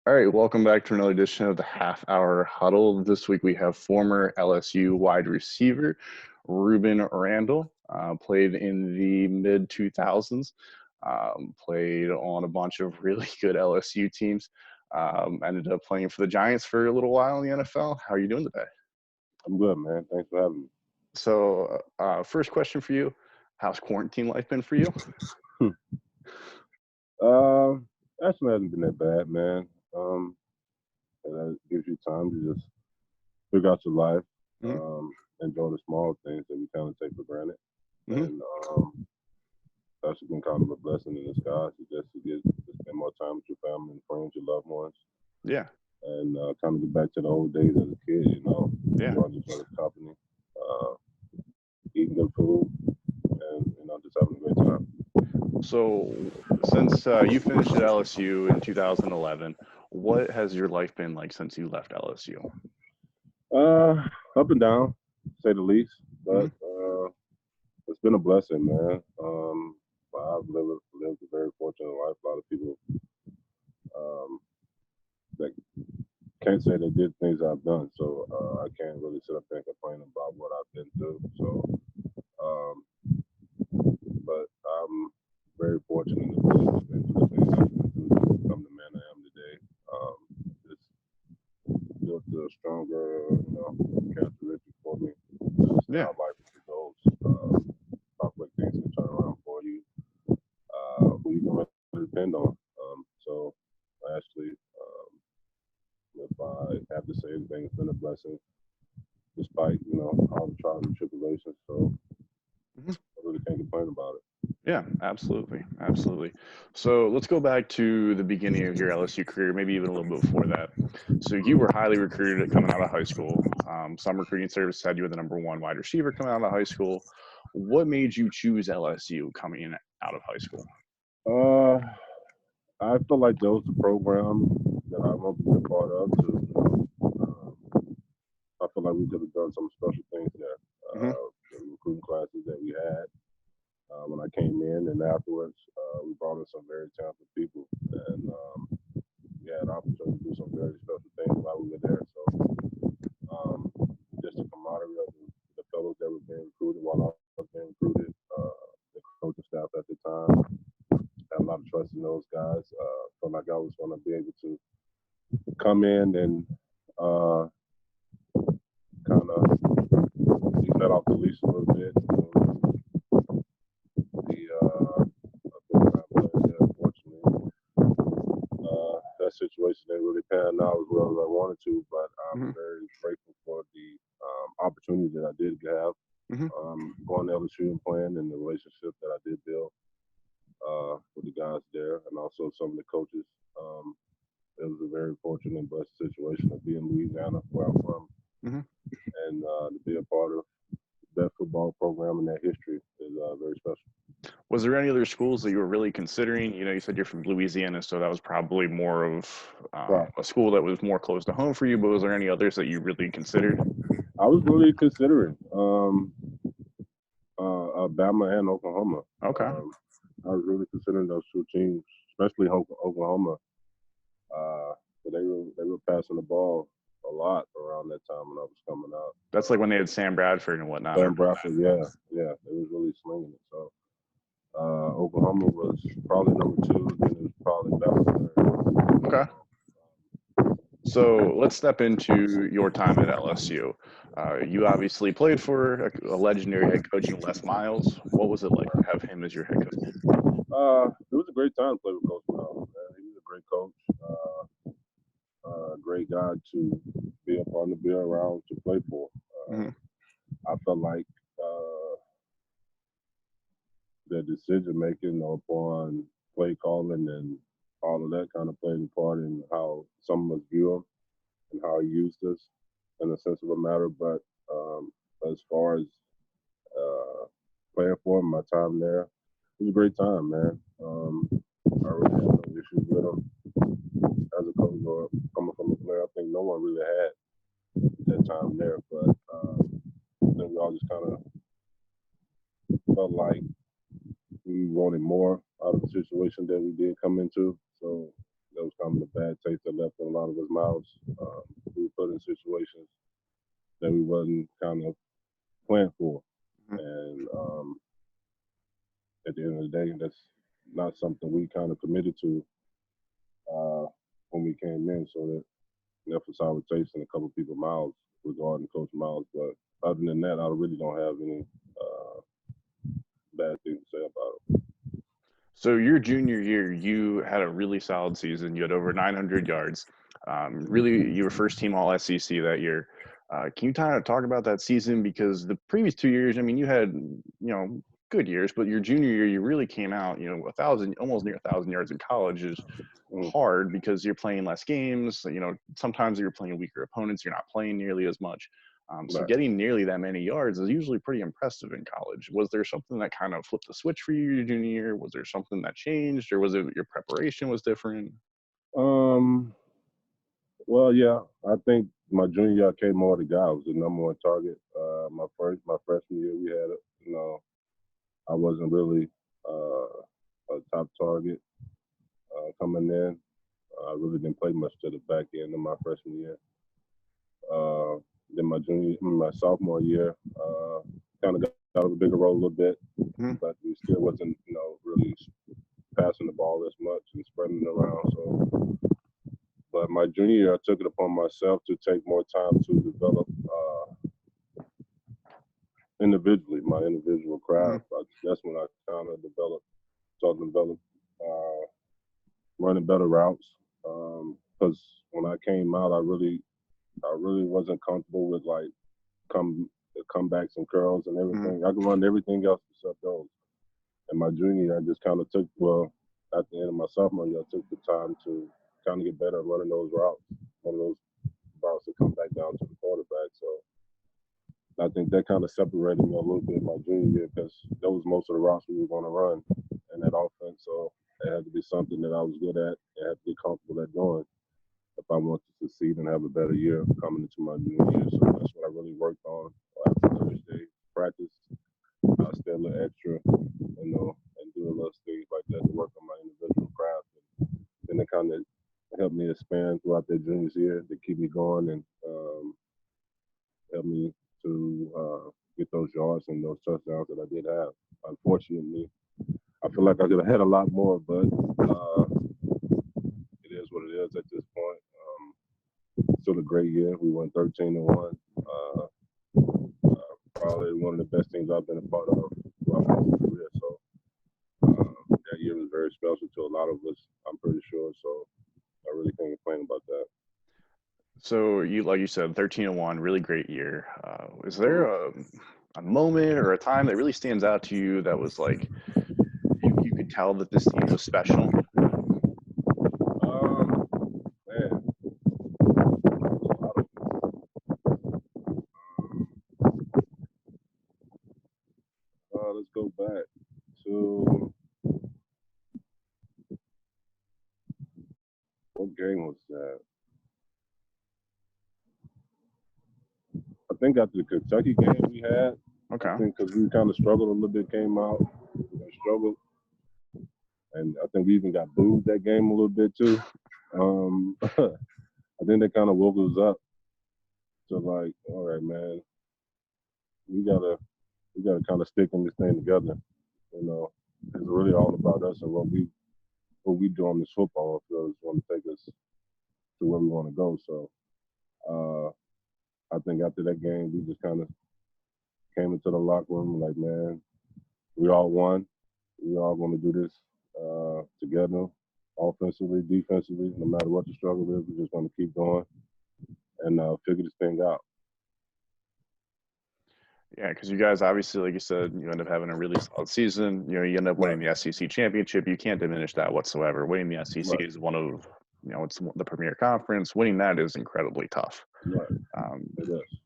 All right, welcome back to another edition of the Half Hour Huddle. This week we have former LSU wide receiver Rueben Randle. Played in the mid 2000s, played on a bunch of really good LSU teams. Ended up playing for the Giants for a little while in the NFL. How are you doing today? I'm good, man. Thanks for having me. So, first question for you: how's quarantine life been for you? Actually hasn't been that bad, man. And that gives you time to just figure out your life, enjoy the small things that we kind of take for granted. And that's been kind of a blessing in disguise to get to spend more time with your family and friends, your loved ones. Yeah. And kind of get back to the old days as a kid, Yeah. enjoying each other's company, eating good food, and just having a great time. So, since you finished at LSU in 2011, what has your life been like since you left LSU? Up and down, to say the least, but it's been a blessing, man. I've lived a very fortunate life. A lot of people that can't say they did things I've done, so I can't really sit up there and complain about what I've been through. So, but I'm very fortunate to be able to do the things I've been through to become the man I am today. Just built a stronger, characteristic for me. Yeah. How life goes. How quick things can turn around for you. Who you can really depend on. So actually, if I have to say anything, it's been a blessing, despite all the trials and tribulations. So I really can't complain about it. Yeah, absolutely. Absolutely. So let's go back to the beginning of your LSU career, maybe even a little bit before that. So you were highly recruited coming out of high school. Some recruiting service said you were the number one wide receiver coming out of high school. What made you choose LSU coming out of high school? I feel like that was the program that I wanted to be a part of. I feel like we could have done some special things there. The recruiting classes that we had when I came in, and afterwards, we brought in some very talented people, and we had an opportunity to do some very special things while we were there. So, just the camaraderie of the fellows that were being recruited while I was being recruited, the coaching staff at the time, had a lot of trust in those guys. Felt like I was going to be able to come in and kind of let off the leash a little bit. Unfortunately, that situation didn't really pan out as well as I wanted to, but I'm very grateful for the opportunity that I did have going to LSU and playing, and the relationship that I did build with the guys there, and also some of the coaches. It was a very fortunate and blessed situation to be in Louisiana, where I'm from, and to be a part of that football program and that history is very special. Was there any other schools that you were really considering? You said you're from Louisiana, so that was probably more of a school that was more close to home for you, but was there any others that you really considered? I was really considering Alabama and Oklahoma. Okay. I was really considering those two teams, especially Oklahoma. But they were passing the ball a lot around that time when I was coming out. That's like when they had Sam Bradford and whatnot. Sam Bradford, yeah, they was really slinging it. So Oklahoma was probably number 2, then it was probably Bama. Okay. So let's step into your time at LSU. You obviously played for a legendary head coach, Les Miles. What was it like to have him as your head coach? It was a great time to play with Coach Miles. He was a great coach, great guy to be a part to be around to play for. I felt like the decision making upon play calling and all of that kind of played a part in how some of us view him and how he used us in a sense of a matter. But as far as playing for him, my time there, it was a great time, man. I really had no issues with him as a coach or coming from a player. I think no one really had that time there, but then we all just kind of felt like we wanted more out of the situation that we did come into. So that was kind of a bad taste that left in a lot of his mouths. We were put in situations that we wasn't kind of planned for, and at the end of the day, that's not something we kind of committed to when we came in. So that left a sour taste in a couple people's mouths regarding Coach Miles. But other than that, I really don't have any bad things to say about it. So your junior year, you had a really solid season. You had over 900 yards. Really, you were first team All SEC that year. Can you kind of talk about that season? Because the previous 2 years, I mean, you had good years, but your junior year, you really came out. Almost near 1,000 yards in college is hard because you're playing less games. Sometimes you're playing weaker opponents. You're not playing nearly as much. So getting nearly that many yards is usually pretty impressive in college. Was there something that kind of flipped the switch for you your junior year? Was there something that changed, or was it your preparation was different? Well, yeah, I think my junior year I came more the guy. I was the number one target. My freshman year we had I wasn't really a top target coming in. I really didn't play much to the back end of my freshman year. Then my sophomore year, kind of got out of a bigger role a little bit, but we still wasn't, really passing the ball as much and spreading it around. So, but my junior year, I took it upon myself to take more time to develop individually, my individual craft. That's when I kind of started to develop running better routes. Because when I came out, I really wasn't comfortable with like comebacks and curls and everything. I could run everything else except those. And my junior year, I just kind of at the end of my sophomore year, I took the time to kind of get better at running those routes, one of those routes that come back down to the quarterback. So I think that kind of separated me a little bit my junior year because that was most of the routes we were going to run in that offense. So it had to be something that I was good at and had to be comfortable at doing if I wanted to succeed and have a better year coming into my junior year. So that's what I really worked on after Thursday practice. I stay a little extra, and do a little things like that to work on my individual craft. And it kind of helped me expand throughout that junior year to keep me going and help me to get those yards and those touchdowns that I did have. Unfortunately, I feel like I could have had a lot more, but it is what it is at this point. Still a great year. We won 13-1. Probably one of the best things I've been a part of throughout my whole career. So that year was very special to a lot of us, I'm pretty sure. So I really can't complain about that. So like you said, 13-1, really great year. Is there a moment or a time that really stands out to you that was like you could tell that this team was special? Man. Let's go back to what game was that? I think after the Kentucky game we had. Okay. I think because we kind of struggled a little bit, came out and struggled, and I think we even got booed that game a little bit too. I think that kind of woke us up to like, all right, man, we gotta kind of stick in this thing together. It's really all about us and what we do on this football field is want to take us to where we want to go. So I think after that game, we just kind of came into the locker room like, man, we all won. We all going to do this together, offensively, defensively, no matter what the struggle is. We're just going to keep going and figure this thing out. Yeah, because you guys obviously, like you said, you end up having a really solid season. You end up winning the SEC championship. You can't diminish that whatsoever. Winning the SEC is one of, it's the premier conference. Winning that is incredibly tough.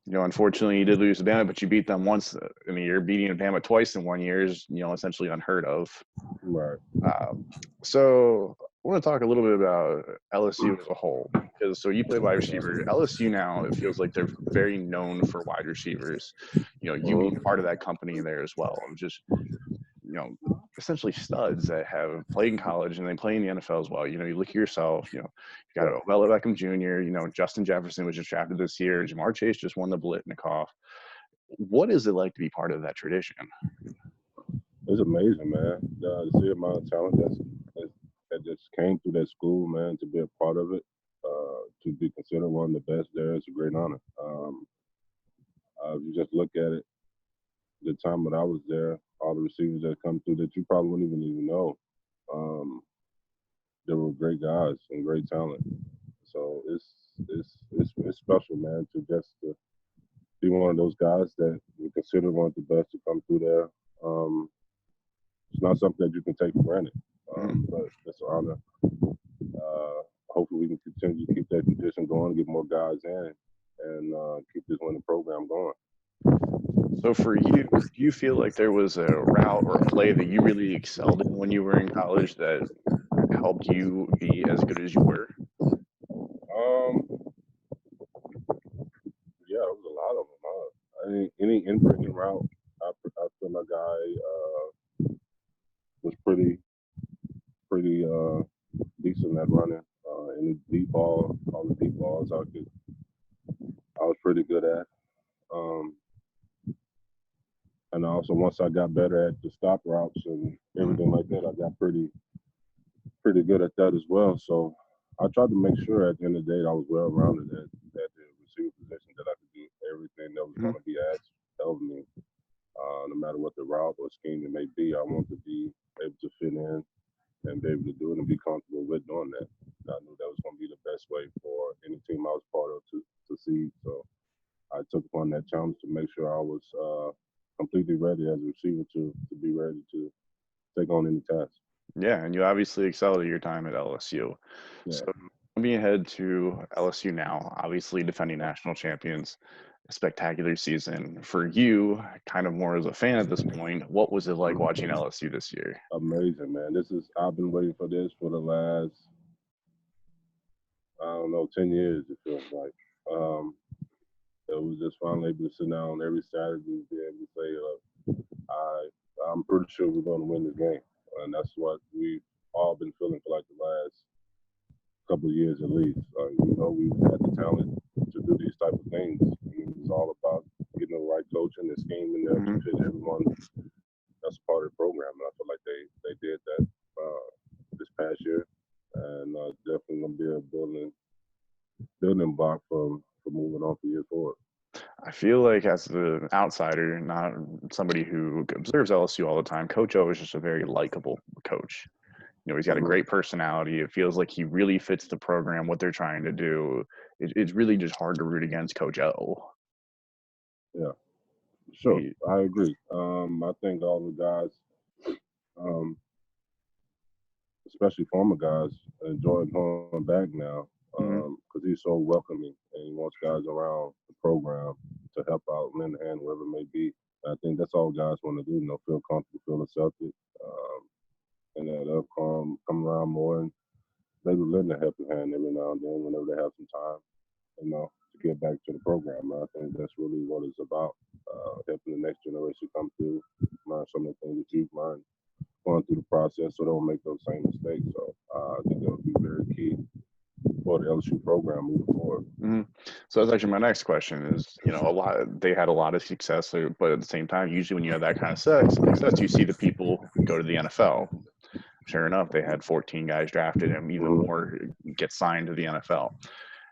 Unfortunately, you did lose to Bama, but you beat them once in a year. Beating Bama twice in 1 year is, essentially unheard of. Right. So I want to talk a little bit about LSU as a whole. Because you play wide receiver. LSU now, it feels like they're very known for wide receivers. You being part of that company there as well. Just, essentially studs that have played in college and they play in the NFL as well. You know, you look at yourself, you know, you got Yeah, Odell Beckham Jr., you know, Justin Jefferson was just drafted this year. Jamar Chase just won the Blitnikoff. What is it like to be part of that tradition? it's amazing, man. To see the amount of talent that just came through that school, man, to be a part of it, to be considered one of the best there is a great honor. If you just look at it, the time that I was there, all the receivers that come through that you probably wouldn't even know, um, they were great guys and great talent. So it's special, man, to be one of those guys that we consider one of the best to come through there. Um, it's not something that you can take for granted, Mhm. but it's an honor. Hopefully, we can continue to keep that tradition going, get more guys in, and keep this winning program going. So for you, do you feel like there was a route or a play that you really excelled in when you were in college that helped you be as good as you were? Um, yeah, it was a lot of them. Any in-bringing route, I feel like was pretty decent at running. Any deep ball, all the deep balls, I was pretty good at. Um, and also once I got better at the stop routes and Mhm. everything like that, I got pretty good at that as well. So I tried to make sure at the end of the day I was well rounded at the receiver position, that I could do everything that was Mhm. going to be asked of me, no matter what the route or scheme it may be. I wanted to be able to fit in and be able to do it and be comfortable with doing that. I knew that was going to be the best way for any team I was part of to succeed. So I took upon that challenge to make sure I was completely ready as a receiver to be ready to take on any task. Yeah, and you obviously excelled at your time at LSU. Yeah. So jumping ahead to LSU now, obviously defending national champions, a spectacular season. For you, kind of more as a fan at this point, what was it like watching LSU this year? Amazing, man. I've been waiting for this for the last, I don't know, 10 years, it feels like. It was just finally able to sit down every Saturday and be able to say, I, I'm pretty sure we're going to win this game. And that's what we've all been feeling for like the last couple of years at least. We've had the talent to do these type of things. And it's all about getting the right coaching and scheme in there to Hmm. fit everyone that's part of the program. And I feel like they did that this past year, and definitely gonna be a building block for moving on for years forward. I feel like as an outsider, not somebody who observes LSU all the time, Coach O is just a very likable coach. You know, he's got a Mm-hmm. great personality. It feels like he really fits the program, what they're trying to do. It's really just hard to root against Coach O. Yeah, sure, He, I agree. I think all the guys, um, especially former guys, enjoy coming back now mhm. because he's so welcoming and he wants guys around the program to help out, lend a hand, wherever it may be. I think that's all guys want to do. Feel comfortable, feel accepted, and they'll come around more and maybe lend a helping hand every now and then whenever they have some time, to get back to the program. I think that's really what it's about, helping the next generation come through, learn some of the things that you've learned going through the process so they don't make those same mistakes. So I think that would be very key for the LSU program moving forward. Mhm. So that's actually my next question is, you know, they had a lot of success, but at the same time, usually when you have that kind of success, you see the people go to the NFL. Sure enough, they had 14 guys drafted and even Mm-hmm. more get signed to the NFL.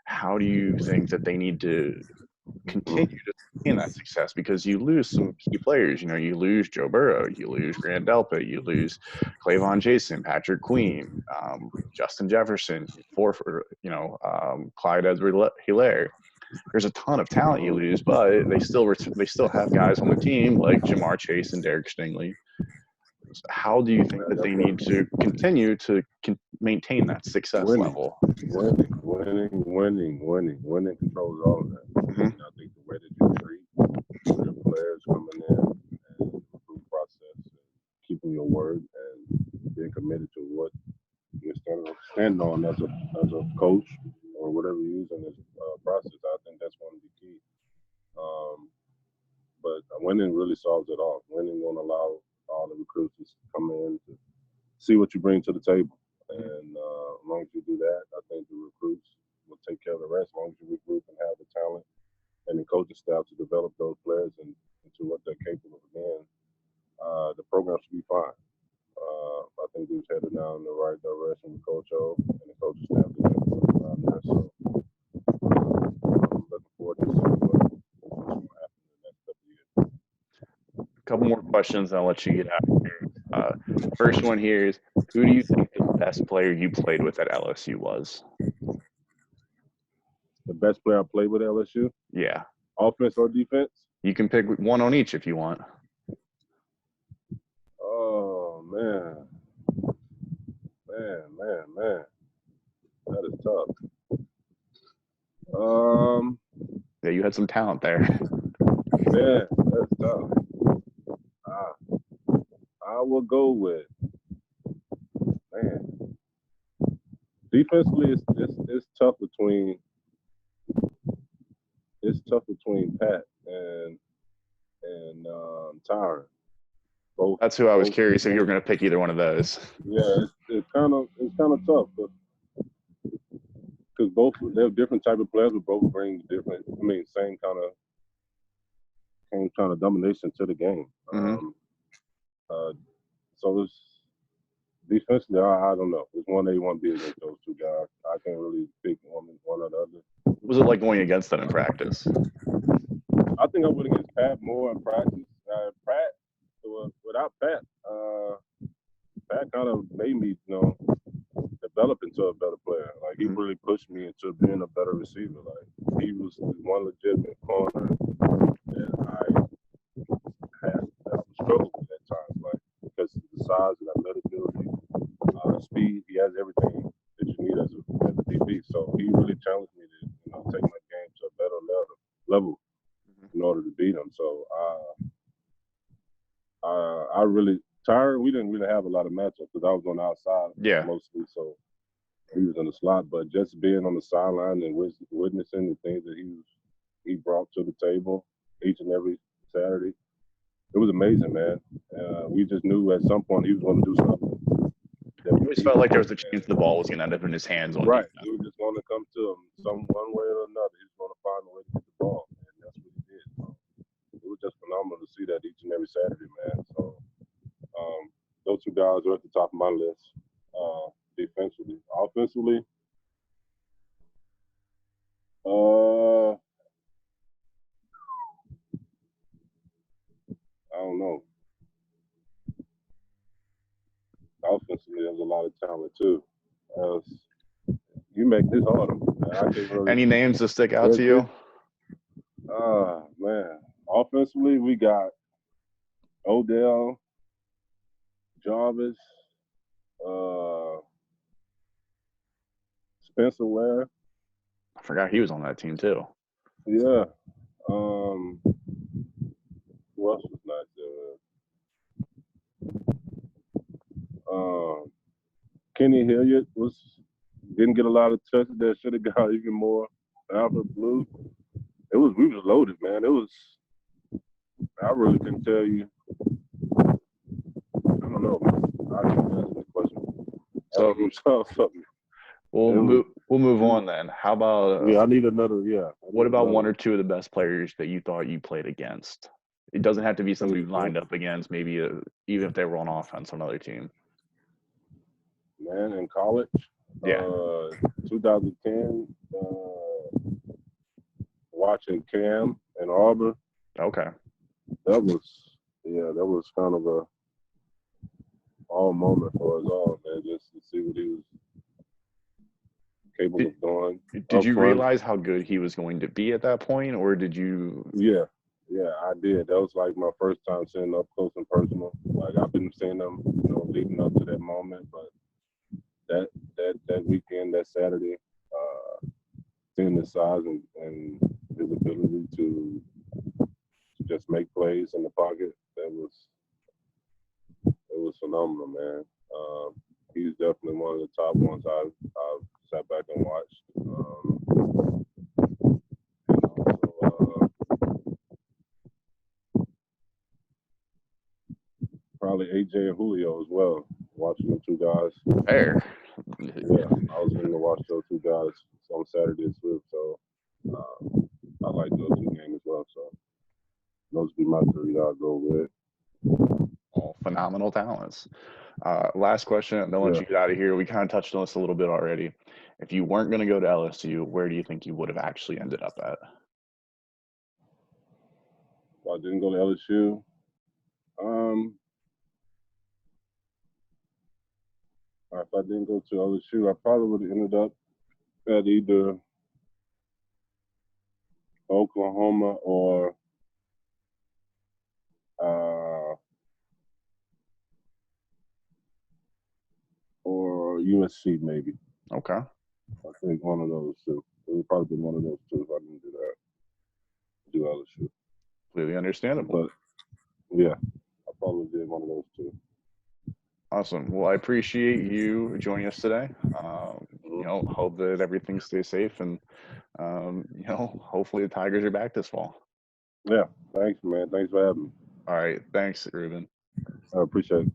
How do you think that they need to continue to sustain that success? Because you lose some key players. You know, you lose Joe Burrow, you lose Grant Delpit, you lose Clavon Jason, Patrick Queen, Justin Jefferson, Clyde Edwards-Hilaire. There's a ton of talent you lose, but they still have guys on the team like Jamar Chase and Derek Stingley. How do you think that they need to continue to maintain that success Winning, level? winning controls all of that. Hmm. And I think the way that you treat your players coming in and the recruit process and keeping your word and being committed to what you stand on as a coach or whatever you use in this process, I think that's going to be key. Um, but winning really solves it all. Winning won't allow all the recruits to come in to see what you bring to the table. And as long as you do that, I think the recruits will take care of the rest. As long as you regroup and have the talent and the coaching staff to develop those players into what they're capable of being, the program should be fine. I think we've headed down in the right direction with Coach O and the coaching staff around there. So I'm looking forward to seeing what's going to happen in the next couple of years. A couple more questions, and I'll let you get out of here. First one here is, who do you think the best player you played with at LSU was? The best player I played with at LSU? Yeah. Offense or defense? You can pick one on each if you want. Oh, man. Man. That is tough. Yeah, you had some talent there. Man, that's tough. I will go with, man. Defensively, it's tough between Pat and Tyron. Both. That's who I was curious if you were going to pick either one of those. Yeah, it's kind of tough, because both they're different type of players, but both bring different. Same kind of domination to the game. Mm-hmm. So it's defensively, I don't know. It's 1A, 1B against those two guys. I can't really pick one or the other. What was it like going against them in practice? I think I went against Pat more in practice. Without Pat, Pat kind of made me, develop into a better player. Like, he really pushed me into being a better receiver. Like, he was one legitimate corner that I struggled with at times, like, because of the size and athletic ability, speed. He has everything that you need as a DB. So he really challenged me to, take my game to a better level in order to beat him. So I really tired. We didn't really have a lot of matchups because I was on the outside mostly. So he was in the slot, but just being on the sideline and witnessing the things that he brought to the table each and every Saturday, it was amazing, man. We just knew at some point he was going to do something. It always felt like there was a chance the ball was going to end up in his hands. Right. He was just going to come to him one way or another. He was going to find a way to get the ball, and that's what he did. So it was just phenomenal to see that each and every Saturday, man. So those two guys are at the top of my list defensively. Offensively, I don't know. Offensively, there's a lot of talent too. You make this harder. Any names that stick out to you? Man. Offensively, we got Odell, Jarvis, Spencer Ware. I forgot he was on that team too. Yeah. Who else was nice there? Kenny Hilliard didn't get a lot of touches there. Should have got even more. Albert Blue. We was loaded, man. I really couldn't tell you. I don't know. I didn't answer the question. So we'll move on then. How about I need another. Yeah. What about one or two of the best players that you thought you played against? It doesn't have to be somebody you lined up against. Maybe even if they were on offense on another team. Man, in college. Yeah. 2010. Watching Cam and Auburn. Okay. That was kind of a all moment for us all, man, just to see what he was capable of doing. Did you realize how good he was going to be at that point, or did you? Yeah, I did. That was like my first time seeing him up close and personal. Like, I've been seeing him, leading up to that moment, but that weekend, that Saturday, seeing his size and his ability to just make plays in the pocket, it was phenomenal, man. He's definitely one of the top ones I've sat back and watched. Probably AJ and Julio as well. Watching them two guys. Fair. Yeah, I was going to watch those two guys on Saturday too. So I like those two games as well. So those would be my three that I'll go with. All phenomenal talents. Last question, and then let you get out of here. We kind of touched on this a little bit already. If you weren't going to go to LSU, where do you think you would have actually ended up at? If I didn't go to LSU, if I didn't go to LSU, I probably would have ended up at either Oklahoma or USC maybe. Okay. I think one of those two. It would probably be one of those two if I didn't do that. Do LSU. Completely understandable. But yeah, I probably did one of those two. Awesome. Well, I appreciate you joining us today. Hope that everything stays safe, and hopefully the Tigers are back this fall. Yeah. Thanks, man. Thanks for having me. All right. Thanks, Rueben. I appreciate it.